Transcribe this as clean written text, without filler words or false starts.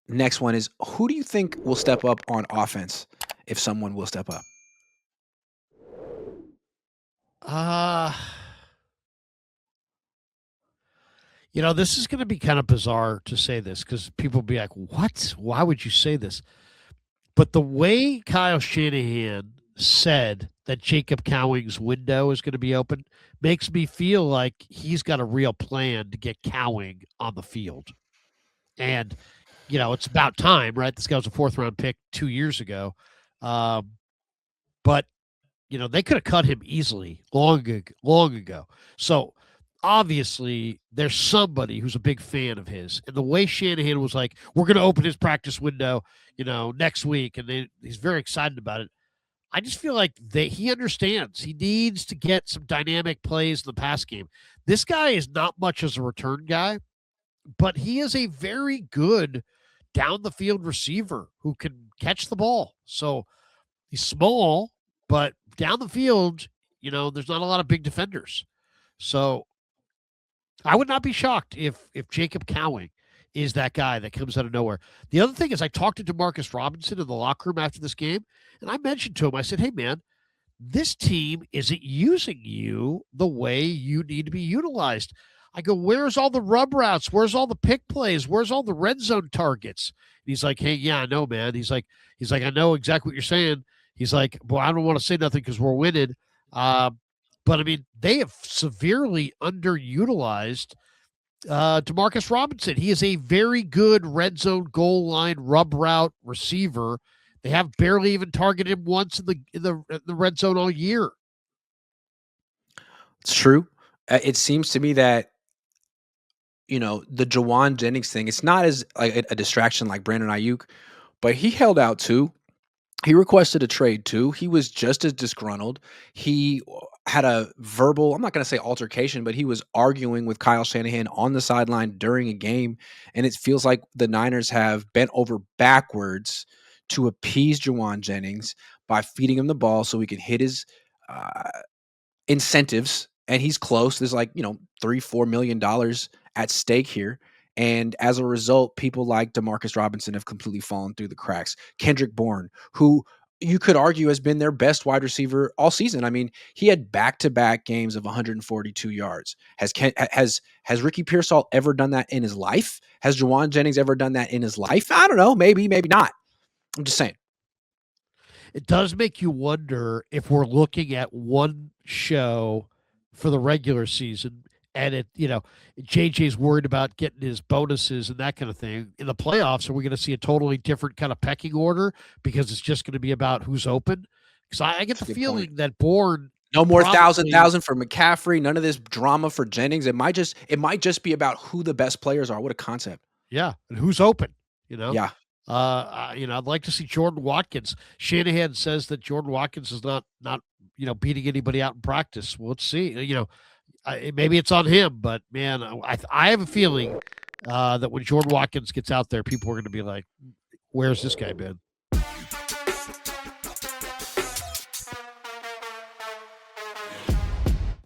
Next one is, who do you think will step up on offense if someone will step up? Uh, this is going to be kind of bizarre to say this because people will be like, what? Why would you say this? But the way Kyle Shanahan said that Jacob Cowing's window is going to be open makes me feel like he's got a real plan to get Cowing on the field. And, it's about time, right? This guy was a fourth round pick 2 years ago. But they could have cut him easily long ago. So obviously there's somebody who's a big fan of his. And the way Shanahan was like, we're going to open his practice window, next week. And he's very excited about it. I just feel like he understands he needs to get some dynamic plays in the pass game. This guy is not much as a return guy, but he is a very good down the field receiver who can catch the ball. So he's small, but down the field, there's not a lot of big defenders. So I would not be shocked if Jacob Cowing is that guy that comes out of nowhere. The other thing is I talked to DeMarcus Robinson in the locker room after this game, and I mentioned to him, I said, hey, man, this team isn't using you the way you need to be utilized. I go, where's all the rub routes? Where's all the pick plays? Where's all the red zone targets? And he's like, hey, yeah, I know, man. He's like, I know exactly what you're saying. He's like, well, I don't want to say nothing because we're winning. But I mean, they have severely underutilized DeMarcus Robinson. He is a very good red zone goal line rub route receiver. They have barely even targeted him once in the red zone all year. It's true. It seems to me that the Jawan Jennings thing. It's not as like a distraction like Brandon Ayuk, but he held out too. He requested a trade too. He was just as disgruntled. He had a verbal, I'm not going to say altercation, but he was arguing with Kyle Shanahan on the sideline during a game. And it feels like the Niners have bent over backwards to appease Jawan Jennings by feeding him the ball so he can hit his uh, incentives. And he's close. There's like, $3-4 million at stake here. And as a result, people like DeMarcus Robinson have completely fallen through the cracks. Kendrick Bourne, who you could argue has been their best wide receiver all season. I mean, he had back-to-back games of 142 yards. Has Ricky Pearsall ever done that in his life? Has Jawan Jennings ever done that in his life? I don't know. Maybe, maybe not. I'm just saying. It does make you wonder if we're looking at one show for the regular season and JJ's worried about getting his bonuses and that kind of thing. In the playoffs, are we going to see a totally different kind of pecking order because it's just going to be about who's open? Because I get the feeling that Bourne no more thousand for McCaffrey. None of this drama for Jennings. It might just be about who the best players are. What a concept. Yeah, and who's open. Yeah. I'd like to see Jordan Watkins. Shanahan says that Jordan Watkins is not beating anybody out in practice. Well, let's see. Maybe it's on him, but man, I have a feeling that when Jordan Watkins gets out there, people are going to be like, "Where's this guy been?"